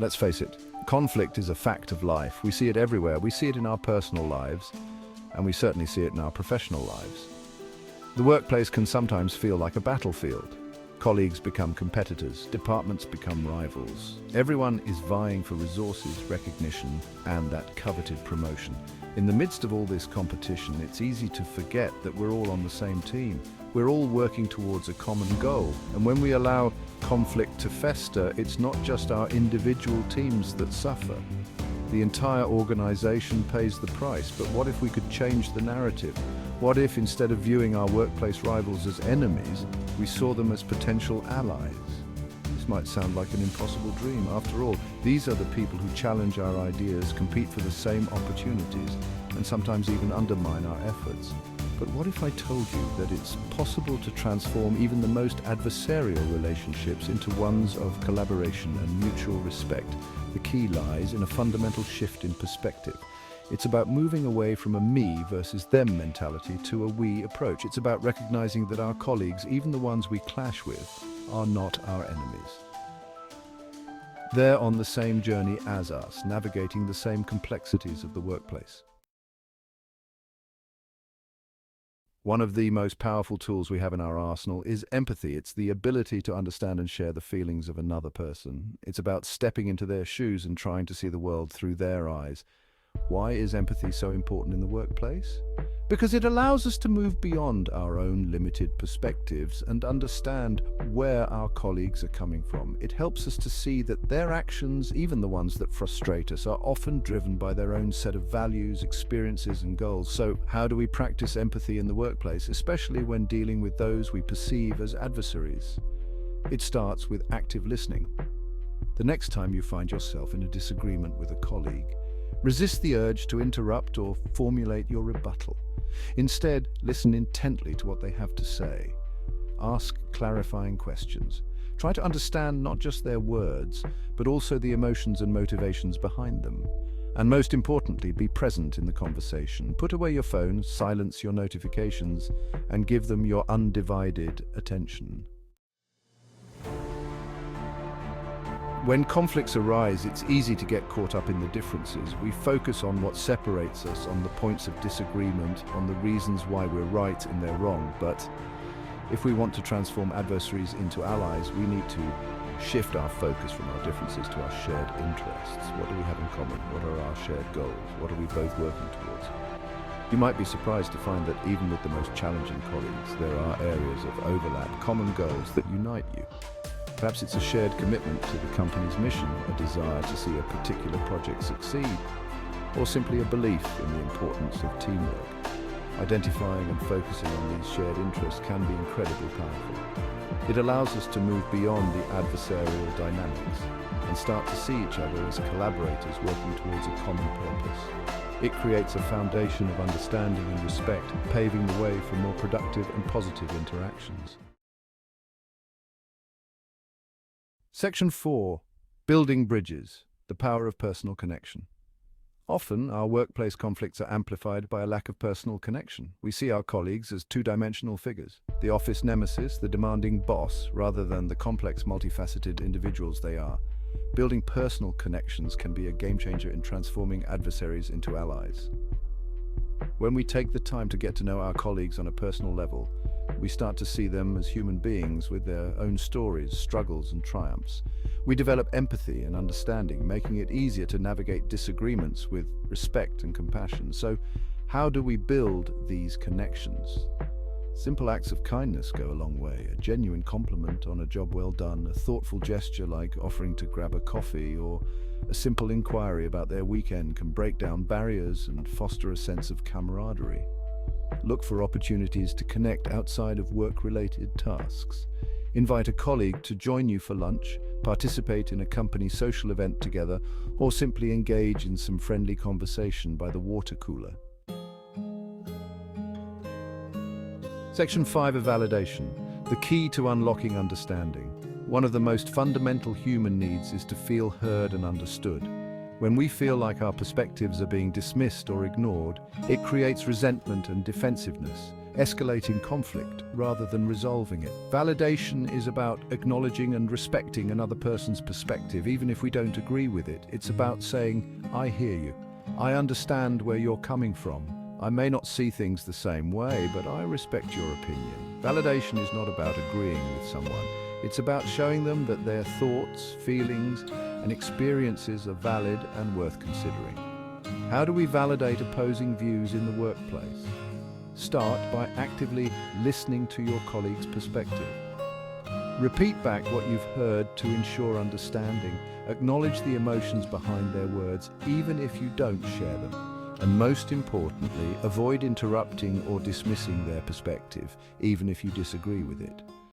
Let's face it, conflict is a fact of life. We see it everywhere. We see it in our personal lives, and we certainly see it in our professional lives. The workplace can sometimes feel like a battlefield. Colleagues become competitors, departments become rivals. Everyone is vying for resources, recognition, and that coveted promotion. In the midst of all this competition, it's easy to forget that we're all on the same team. We're all working towards a common goal. And when we allow conflict to fester, it's not just our individual teams that suffer. The entire organization pays the price. But what if we could change the narrative? What if, instead of viewing our workplace rivals as enemies, we saw them as potential allies? This might sound like an impossible dream. After all, these are the people who challenge our ideas, compete for the same opportunities, and sometimes even undermine our efforts. But what if I told you that it's possible to transform even the most adversarial relationships into ones of collaboration and mutual respect? The key lies in a fundamental shift in perspective. It's about moving away from a me versus them mentality to a we approach. It's about recognizing that our colleagues, even the ones we clash with, are not our enemies. They're on the same journey as us, navigating the same complexities of the workplace. One of the most powerful tools we have in our arsenal is empathy. It's the ability to understand and share the feelings of another person. It's about stepping into their shoes and trying to see the world through their eyes. Why is empathy so important in the workplace? Because it allows us to move beyond our own limited perspectives and understand where our colleagues are coming from. It helps us to see that their actions, even the ones that frustrate us, are often driven by their own set of values, experiences, and goals. So, how do we practice empathy in the workplace, especially when dealing with those we perceive as adversaries? It starts with active listening. The next time you find yourself in a disagreement with a colleague, resist the urge to interrupt or formulate your rebuttal. Instead, listen intently to what they have to say. Ask clarifying questions. Try to understand not just their words, but also the emotions and motivations behind them. And most importantly, be present in the conversation. Put away your phone, silence your notifications, and give them your undivided attention. When conflicts arise, it's easy to get caught up in the differences. We focus on what separates us, on the points of disagreement, on the reasons why we're right and they're wrong. But if we want to transform adversaries into allies, we need to shift our focus from our differences to our shared interests. What do we have in common? What are our shared goals? What are we both working towards? You might be surprised to find that even with the most challenging colleagues, there are areas of overlap, common goals that unite you. Perhaps it's a shared commitment to the company's mission, a desire to see a particular project succeed, or simply a belief in the importance of teamwork. Identifying and focusing on these shared interests can be incredibly powerful. It allows us to move beyond the adversarial dynamics and start to see each other as collaborators working towards a common purpose. It creates a foundation of understanding and respect, paving the way for more productive and positive interactions. Section 4. Building bridges. The power of personal connection. Often, our workplace conflicts are amplified by a lack of personal connection. We see our colleagues as two-dimensional figures, the office nemesis, the demanding boss, rather than the complex, multifaceted individuals they are. Building personal connections can be a game-changer in transforming adversaries into allies. When we take the time to get to know our colleagues on a personal level, we start to see them as human beings with their own stories, struggles, and triumphs. We develop empathy and understanding, making it easier to navigate disagreements with respect and compassion. So, how do we build these connections? Simple acts of kindness go a long way. A genuine compliment on a job well done, a thoughtful gesture like offering to grab a coffee, or a simple inquiry about their weekend can break down barriers and foster a sense of camaraderie. Look for opportunities to connect outside of work-related tasks. Invite a colleague to join you for lunch, participate in a company social event together, or simply engage in some friendly conversation by the water cooler. Section 5 of validation, the key to unlocking understanding. One of the most fundamental human needs is to feel heard and understood. When we feel like our perspectives are being dismissed or ignored, it creates resentment and defensiveness. escalating conflict rather than resolving it. Validation is about acknowledging and respecting another person's perspective, even if we don't agree with it. It's about saying, I hear you. I understand where you're coming from. I may not see things the same way, but I respect your opinion. Validation is not about agreeing with someone. It's about showing them that their thoughts, feelings, and experiences are valid and worth considering. How do we validate opposing views in the workplace? Start by actively listening to your colleague's perspective. Repeat back what you've heard to ensure understanding. Acknowledge the emotions behind their words, even if you don't share them. And most importantly, avoid interrupting or dismissing their perspective, even if you disagree with it.